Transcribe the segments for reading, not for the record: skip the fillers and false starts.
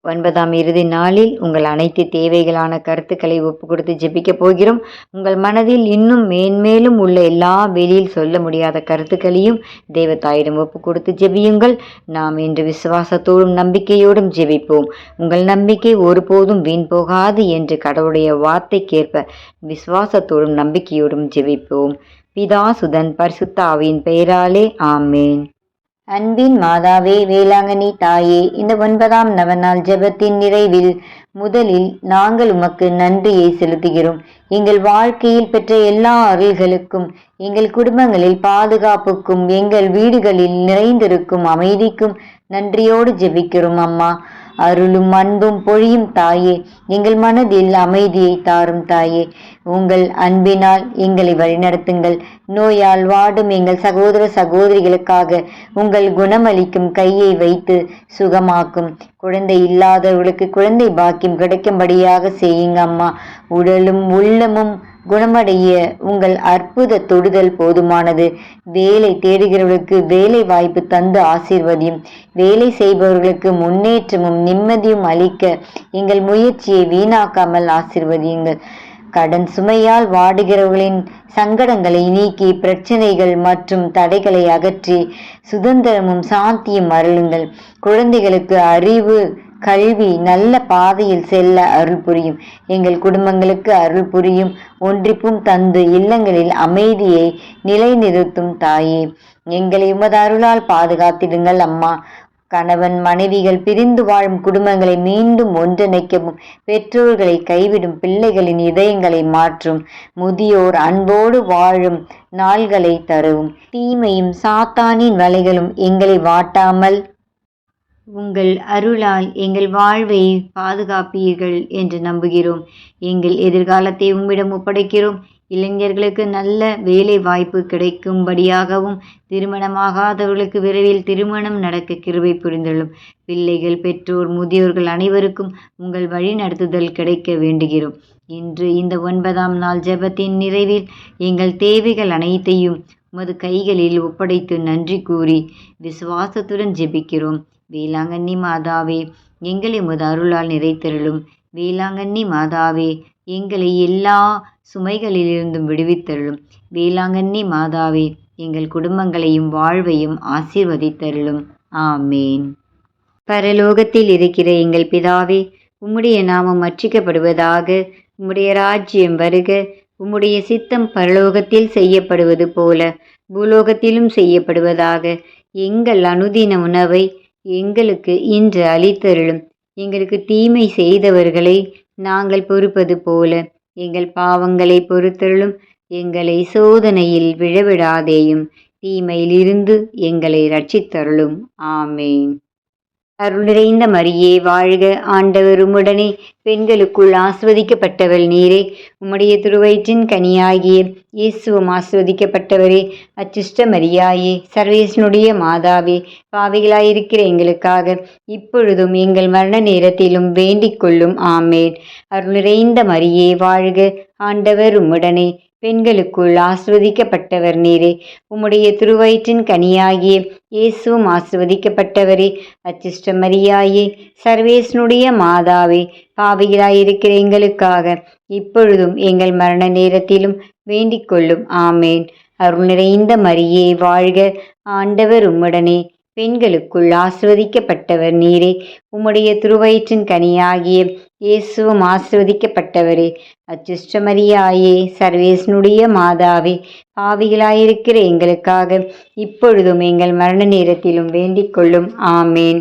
9ஆம் இறுதி நாளில் உங்கள் அனைத்து தேவைகளான கருத்துக்களை ஒப்பு கொடுத்து ஜெபிக்க போகிறோம். உங்கள் மனதில் இன்னும் மேன்மேலும் உள்ள எல்லா வெளியில் சொல்ல முடியாத கருத்துக்களையும் தேவதாயிடம் ஒப்பு கொடுத்து ஜெபியுங்கள். நாம் இன்று விசுவாசத்தோடும் நம்பிக்கையோடும் ஜெபிப்போம். உங்கள் நம்பிக்கை ஒருபோதும் வீண் போகாது என்று கடவுளுடைய வார்த்தைக்கேற்ப விசுவாசத்தோடும் நம்பிக்கையோடும் ஜெபிப்போம். பிதா சுதன் பரிசுத்த ஆவியின் பெயராலே ஆமேன். அன்பின் மாதாவே, வேளாங்கண்ணி தாயே, இந்த 9ஆம் நவநாள் ஜெபத்தின் நிறைவில் முதலில் நாங்கள் உமக்கு நன்றியை செலுத்துகிறோம். எங்கள் வாழ்க்கையில் பெற்ற எல்லா அருள்களுக்கும், எங்கள் குடும்பங்களில் பாதுகாப்புக்கும், எங்கள் வீடுகளில் நிறைந்திருக்கும் அமைதிக்கும் நன்றியோடு ஜெபிக்கிறோம். அம்மா, அருளும் அன்பும் பொழியும் தாயே, எங்கள் மனதில் அமைதியை தாரும் தாயே. உங்கள் அன்பினால் எங்களை வழிநடத்துங்கள். நோயால் வாடும் எங்கள் சகோதர சகோதரிகளுக்காக உங்கள் குணமளிக்கும் கையை வைத்து சுகமாக்கும். குழந்தை இல்லாதவர்களுக்கு குழந்தை பாக்கியம் கிடைக்கும்படியாக செய்யுங்க அம்மா. உடலும் உள்ளமும் குணமடைய உங்கள் அற்புத தொடுதல் போதுமானது. வேலை தேடுகிறவர்களுக்கு வேலை வாய்ப்பு தந்து ஆசீர்வதியும். வேலை செய்பவர்களுக்கு முன்னேற்றமும் நிம்மதியும் அளிக்க எங்கள் முயற்சியை வீணாக்காமல் ஆசீர்வதியுங்கள். கடன் சுமையால் வாடுகிறவர்களின் சங்கடங்களை நீக்கி பிரச்சனைகள் மற்றும் தடைகளை அகற்றி சுதந்திரமும் சாந்தியும் அருளுங்கள். குழந்தைகளுக்கு அறிவு, கல்வி, நல்ல பாதையில் செல்ல அருள் புரியும். எங்கள் குடும்பங்களுக்கு அருள் புரியும். ஒன்றிப்பும் தந்து இல்லங்களில் அமைதியை நிலைநிறுத்தும் தாயே, எங்களை உமது அருளால் பாதுகாத்திடுங்கள் அம்மா. கணவன் மனைவிகள் பிரிந்து வாழும் குடும்பங்களை மீண்டும் ஒன்றிணைக்கவும், பெற்றோர்களை கைவிடும் பிள்ளைகளின் இதயங்களை மாற்றும், முதியோர் அன்போடு வாழும் நாள்களை தரவும். தீமையும் சாத்தானின் வலைகளும் எங்களை வாட்டாமல் உங்கள் அருளால் எங்கள் வாழ்வை பாதுகாப்பீர்கள் என்று நம்புகிறோம். எங்கள் எதிர்காலத்தை உம்மிடம் ஒப்படைக்கிறோம். இளைஞர்களுக்கு நல்ல வேலை வாய்ப்பு கிடைக்கும்படியாகவும், திருமணமாகாதவர்களுக்கு விரைவில் திருமணம் நடக்க கிருபை புரிந்தள்ளும். பிள்ளைகள், பெற்றோர், முதியோர்கள் அனைவருக்கும் உங்கள் வழி நடத்துதல் கிடைக்க வேண்டுகிறோம். இன்று இந்த 9ஆம் நாள் ஜெபத்தின் நிறைவில் எங்கள் தேவைகள் அனைத்தையும் உமது கைகளில் ஒப்படைத்து நன்றி கூறி விசுவாசத்துடன் ஜெபிக்கிறோம். வேளாங்கண்ணி மாதாவே, எங்களை உமது அருளால் நிறைத்தருளும். வேளாங்கண்ணி மாதாவே, எங்களை எல்லா சுமைகளிலிருந்தும் விடுவித்தருளும். வேளாங்கண்ணி மாதாவே, எங்கள் குடும்பங்களையும் வாழ்வையும் ஆசீர்வதித்தருளும். ஆமேன். பரலோகத்தில் இருக்கிற எங்கள் பிதாவே, உம்முடைய நாமம் அர்ச்சிக்கப்படுவதாக. உம்முடைய ராஜ்யம் வருக. உம்முடைய சித்தம் பரலோகத்தில் செய்யப்படுவது போல பூலோகத்திலும் செய்யப்படுவதாக. எங்கள் அனுதின உணவை எங்களுக்கு இன்று அளித்தருளும். எங்களுக்கு தீமை செய்தவர்களை நாங்கள் பொறுப்பது போல எங்கள் பாவங்களை பொறுத்தருளும். எங்களை சோதனையில் விழவிடாதேயும், தீமையிலிருந்து எங்களை ரட்சித்தருளும். ஆமேன். அருள் நிறைந்த மரியே வாழ்க, ஆண்டவர் உம்முடனே, பெண்களுக்குள் ஆஸ்வதிக்கப்பட்டவள் நீரே. உம்முடைய திருவயிற்றின் கனியாகிய இயேசுவும் ஆஸ்வதிக்கப்பட்டவரே. அச்சிஷ்ட மரியாயே, சர்வேசனுடைய மாதாவே, பாவிகளாயிருக்கிற எங்களுக்காக இப்பொழுதும் எங்கள் மரண நேரத்திலும் வேண்டிக் கொள்ளும். ஆமேன். அருள் நிறைந்த மரியே வாழ்க, ஆண்டவர் உம்முடனே, பெண்களுக்குள் ஆஸ்வதிக்கப்பட்டவர் நீரே. உம்முடைய திருவயிற்றின் கனியாகிய இயேசுவும் ஆஸ்வதிக்கப்பட்டவரே. அச்சிஷ்ட மரியாயே, சர்வேசனுடைய மாதாவே, பாவிகளாயிருக்கிற எங்களுக்காக இப்பொழுதும் எங்கள் மரண நேரத்திலும் வேண்டிக் கொள்ளும். ஆமேன். அருள் நிறைந்த மரியே வாழ்க, ஆண்டவர் உம்முடனே, பெண்களுக்குள் ஆஸ்வதிக்கப்பட்டவர் நீரே. உம்முடைய திருவயிற்றின் கனியாகிய இயேசுவும் ஆஸ்வதிக்கப்பட்டவரே. அச்சிஷ்ட மரியாயே, சர்வேசனுடைய மாதாவே, பாவிகளாயிருக்கிற எங்களுக்காக இப்பொழுதும் எங்கள் மரண நேரத்திலும் வேண்டிக் கொள்ளும். ஆமேன்.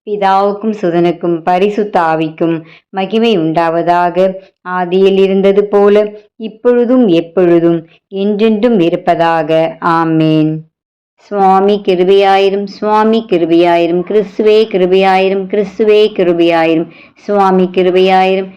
பிதாவுக்கும் சுதனுக்கும் பரிசுத்த ஆவிக்கும் மகிமை உண்டாவதாக. ஆதியில் இருந்தது போல இப்பொழுதும் எப்பொழுதும் என்றென்றும் இருப்பதாக. ஆமேன். சுவாமி கிருபையாயிரும், சுவாமி கிருபையாயிரும், கிறிஸ்துவே கிருபையாயிரும், கிறிஸ்துவே கிருபையாயிரும், சுவாமி கிருபையாயிரும்,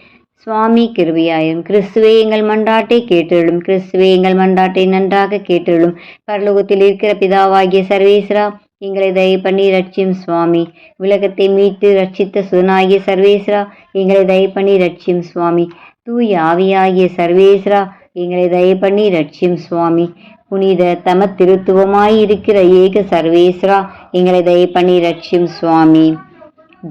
சுவாமி கிருபையாயிரும். கிறிஸ்துவே எங்கள் மன்றாட்டை கேட்டருளும். கிறிஸ்துவே எங்கள் மன்றாட்டை நன்றாக கேட்டருளும். பரலோகத்தில் இருக்கிற பிதாவாகிய சர்வேஸ்வரா, எங்களை தயவு பண்ணி ரட்சியும். சுவாமி, உலகத்தை மீட்டு ரட்சித்த சுதனாகிய சர்வேஸ்வரா, எங்களை தயவு பண்ணி ரட்சியும். சுவாமி, தூய ஆவியாகிய சர்வேஸ்வரா, எங்களை தயவு பண்ணி ரட்சியும். சுவாமி, புனித தம திருத்துவமாயிருக்கிற ஏக சர்வேஸ்வரா, எங்களை தயவு பண்ணி ரட்சியும். சுவாமி,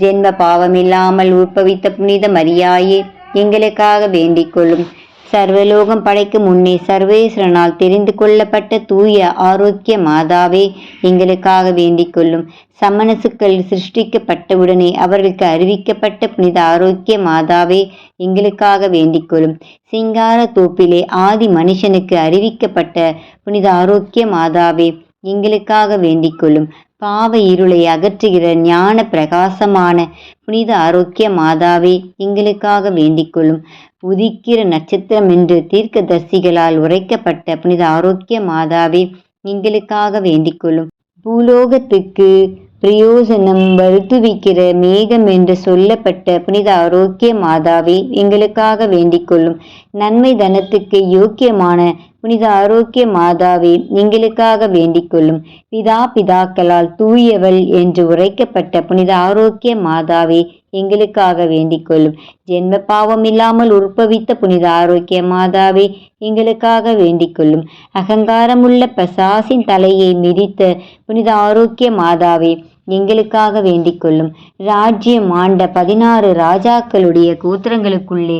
ஜென்ம பாவமில்லாமல் உற்பவித்த புனித மரியாயே எங்களுக்காக வேண்டிக் கொள்ளும். சர்வலோகம் படைக்கும் முன்னே சர்வேஸ்வரனால் தெரிந்து கொள்ளப்பட்ட தூய ஆரோக்கிய மாதாவே எங்களுக்காக வேண்டிக் கொள்ளும். சமணசுக்கள் சிருஷ்டிக்கப்பட்டவுடனே அவர்களுக்கு அறிவிக்கப்பட்ட புனித ஆரோக்கிய மாதாவே எங்களுக்காக வேண்டிக் கொள்ளும். சிங்கார தோப்பிலே ஆதி மனுஷனுக்கு அறிவிக்கப்பட்ட புனித ஆரோக்கிய மாதாவே எங்களுக்காக வேண்டிக் கொள்ளும். பாவ இருளை அகற்றுகிற ஞான பிரகாசமான புனித ஆரோக்கிய மாதாவே எங்களுக்காக வேண்டிக் கொள்ளும். உதிக்கிற நட்சத்திரம் என்று தீர்க்கதரிசிகளால் உரைக்கப்பட்ட புனித ஆரோக்கிய மாதாவே எங்களுக்காக வேண்டிக் கொள்ளும். பூலோகத்துக்கு பிரயோசனம் வருத்துவிக்கிற மேகம் என்று சொல்லப்பட்ட புனித ஆரோக்கிய மாதாவே எங்களுக்காக வேண்டிக் கொள்ளும். நன்மை தனத்துக்கு யோக்கியமான புனித ஆரோக்கிய மாதாவே எங்களுக்காக வேண்டிக் கொள்ளும். பிதாக்களால் தூயவள் என்று உரைக்கப்பட்ட புனித ஆரோக்கிய மாதாவே எங்களுக்காக வேண்டிக் கொள்ளும். ஜென்ம பாவம் இல்லாமல் உற்பவித்த புனித ஆரோக்கிய மாதாவே எங்களுக்காக வேண்டிக் கொள்ளும். அகங்காரமுள்ள பசாசின் தலையை மிதித்த புனித ஆரோக்கிய மாதாவே எங்களுக்காக வேண்டிக் கொள்ளும். ராஜ்யம் ஆண்ட 16 ராஜாக்களுடைய கோத்திரங்களுக்குள்ளே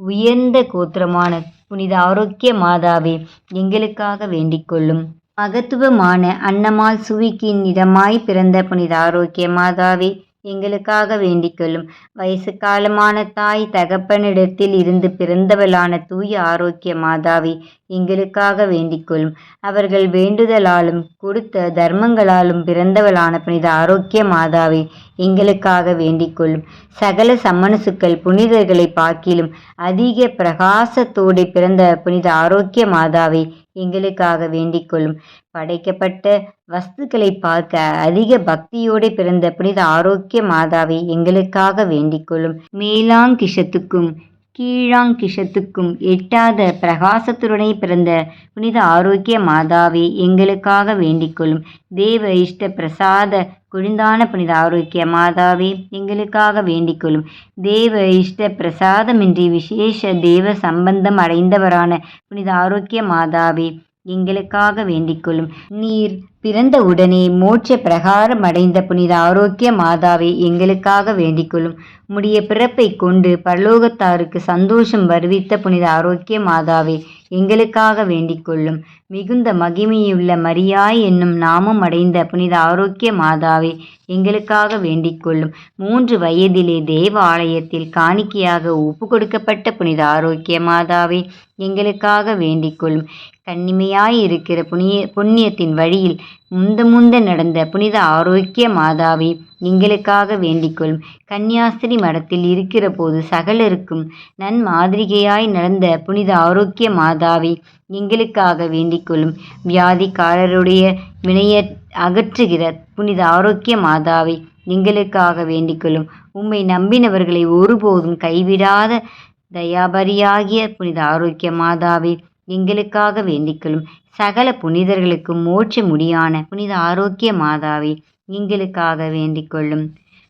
உயர்ந்த கோத்திரமான புனித ஆரோக்கிய மாதாவே எங்களுக்காக வேண்டிக் கொள்ளும். மகத்துவமான அன்னமால் சுவிக்கின் இடமாய் பிறந்த புனித ஆரோக்கிய மாதாவே எங்களுக்காக வேண்டிக் கொள்ளும். வயசு காலமான தாய் தகப்பனிடத்தில் இருந்து பிறந்தவளான தூய ஆரோக்கிய மாதாவே எங்களுக்காக வேண்டிக் கொள்ளும். அவர்கள் வேண்டுதலாலும் கொடுத்த தர்மங்களாலும் பிறந்தவளான புனித ஆரோக்கிய மாதாவே எங்களுக்காக வேண்டிக் கொள்ளும். சகல சம்மனசுக்கள் புனிதர்களை பார்க்கிலும் அதிக பிரகாசத்தோடு பிறந்த புனித ஆரோக்கிய மாதாவே எங்களுக்காக வேண்டிக் கொள்ளும். படைக்கப்பட்ட வஸ்துக்களை பார்க்க அதிக பக்தியோடு பிறந்த புனித ஆரோக்கிய மாதாவை எங்களுக்காக வேண்டிக் கொள்ளும். மேலாங்கிஷத்துக்கும் கீழாங்கிஷத்துக்கும் எட்டாத பிரகாசத்துடனே பிறந்த புனித ஆரோக்கிய மாதாவே எங்களுக்காக வேண்டிக் கொள்ளும். தேவ இஷ்ட பிரசாத குழிந்தான புனித ஆரோக்கிய மாதாவே எங்களுக்காக வேண்டிக் கொள்ளும். தேவ இஷ்ட பிரசாதமின்றி விசேஷ தேவ சம்பந்தம் அடைந்தவரான புனித ஆரோக்கிய மாதாவே எங்களுக்காக வேண்டிக் கொள்ளும். நீர் பிறந்த உடனே மோட்ச பிரகாரம் அடைந்த புனித ஆரோக்கிய மாதாவே எங்களுக்காக வேண்டிக் கொள்ளும். உம்முடைய பிறப்பை கொண்டு பரலோகத்தாருக்கு சந்தோஷம் வருவித்த புனித ஆரோக்கிய மாதாவே எங்களுக்காக வேண்டிக் கொள்ளும். மிகுந்த மகிமையுள்ள மரியாய் என்னும் நாமம் அடைந்த புனித ஆரோக்கிய மாதாவே எங்களுக்காக வேண்டிக் கொள்ளும். 3 வயதிலே தேவ ஆலயத்தில் காணிக்கையாக ஒப்பு கொடுக்கப்பட்ட புனித ஆரோக்கிய மாதாவே எங்களுக்காக வேண்டிக் கொள்ளும். கன்னிமையாயிருக்கிற புண்ணியத்தின் வழியில் முந்த நடந்த புனித ஆரோக்கிய மாதாவே எங்களுக்காக வேண்டிக் கொள்ளும். கன்னியாஸ்திரி மடத்தில் இருக்கிற போது சகலருக்கும் நன்மாதிரிகையாய் நடந்த புனித ஆரோக்கிய மாதாவே எங்களுக்காக வேண்டிக் கொள்ளும். வியாதிக்காரருடைய வினைய அகற்றுகிற புனித ஆரோக்கிய மாதாவே எங்களுக்காக வேண்டிக் கொள்ளும். உம்மை நம்பினவர்களை ஒருபோதும் கைவிடாத தயாபரியாகிய புனித ஆரோக்கிய மாதாவே எங்களுக்காக வேண்டிக் கொள்ளும். சகல புனிதர்களுக்கும் மோட்ச முடியான புனித ஆரோக்கிய மாதாவே எங்களுக்காக வேண்டிக் கொள்ளும்.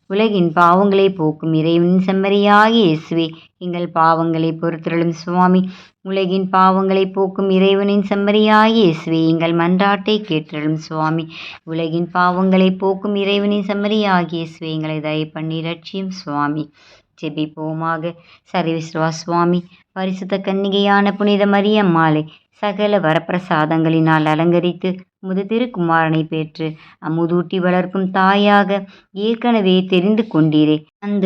உலகின் பாவங்களை போக்கும் இறைவனின் செம்மறியாகிய இயேசுவே எங்கள் பாவங்களை பொறுத்தருளும் சுவாமி. உலகின் பாவங்களை போக்கும் இறைவனின் செம்மறியாகிய இயேசுவே எங்கள் மன்றாட்டை கேட்டருளும் சுவாமி. உலகின் பாவங்களை போக்கும் இறைவனின் செம்மறியாகிய இயேசுவே எங்களை தயை பண்ணி ரட்சியும் சுவாமி. ஜெபிப்போமாக. சர்வேஸ்வரா சுவாமி, பரிசுத்த கன்னிகையான புனித மரியம்மாளை சகல வரப்பிரசாதங்களினால் அலங்கரித்து உமது திருக்குமாரனை பெற்று அமுதூட்டி வளர்க்கும் தாயாக ஏற்கனவே தெரிந்து கொண்டீரே. அந்த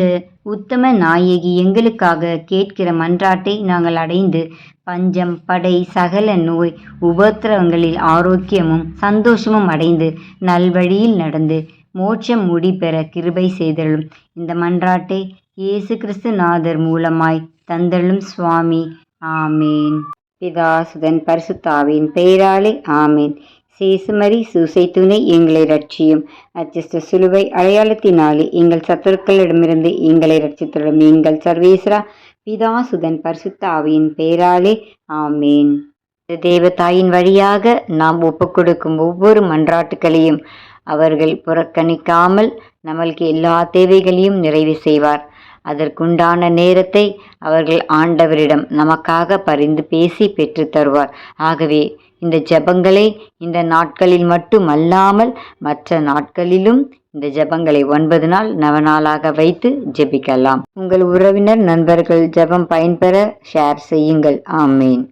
உத்தம நாயகி எங்களுக்காக கேட்கிற மன்றாட்டை நாங்கள் அடைந்து பஞ்சம் படை சகல நோய் உபத்திரவங்களில் ஆரோக்கியமும் சந்தோஷமும் அடைந்து நல்வழியில் நடந்து மோட்சம் முடி பெற கிருபை செய்தருளும். இந்த மன்றாட்டை இயேசு கிறிஸ்து நாதர் மூலமாய் தந்தருளும் சுவாமி. ஆமேன். பிதாசுதன் பரிசுத்தாவின் பெயராலே ஆமேன். சேசுமரி சூசை துணை எங்களை ரட்சியும். அச்சிஷ்ட சிலுவை அடையாளத்தினாலே எங்கள் சத்துருக்களிடமிருந்து எங்களை ரட்சித்தருளும். எங்கள் சர்வேஸ்வரா பிதாசுதன் பரிசுத்தாவின் பெயராலே ஆமேன். தேவதாயின் வழியாக நாம் ஒப்புக்கொடுக்கும் ஒவ்வொரு மன்றாட்டுக்களையும் அவர்கள் புறக்கணிக்காமல் நம்மளுக்கு எல்லா தேவைகளையும் நிறைவு செய்வார். அதற்குண்டான நேரத்தை அவர்கள் ஆண்டவரிடம் நமக்காக பரிந்து பேசி பெற்று தருவார். ஆகவே இந்த ஜெபங்களை இந்த நாட்களில் மட்டுமல்லாமல் மற்ற நாட்களிலும் இந்த ஜெபங்களை 9 நாள் நவநாளாக வைத்து ஜெபிக்கலாம். உங்கள் உறவினர் நண்பர்கள் ஜெபம் பயன்பெற ஷேர் செய்யுங்கள். ஆமேன்.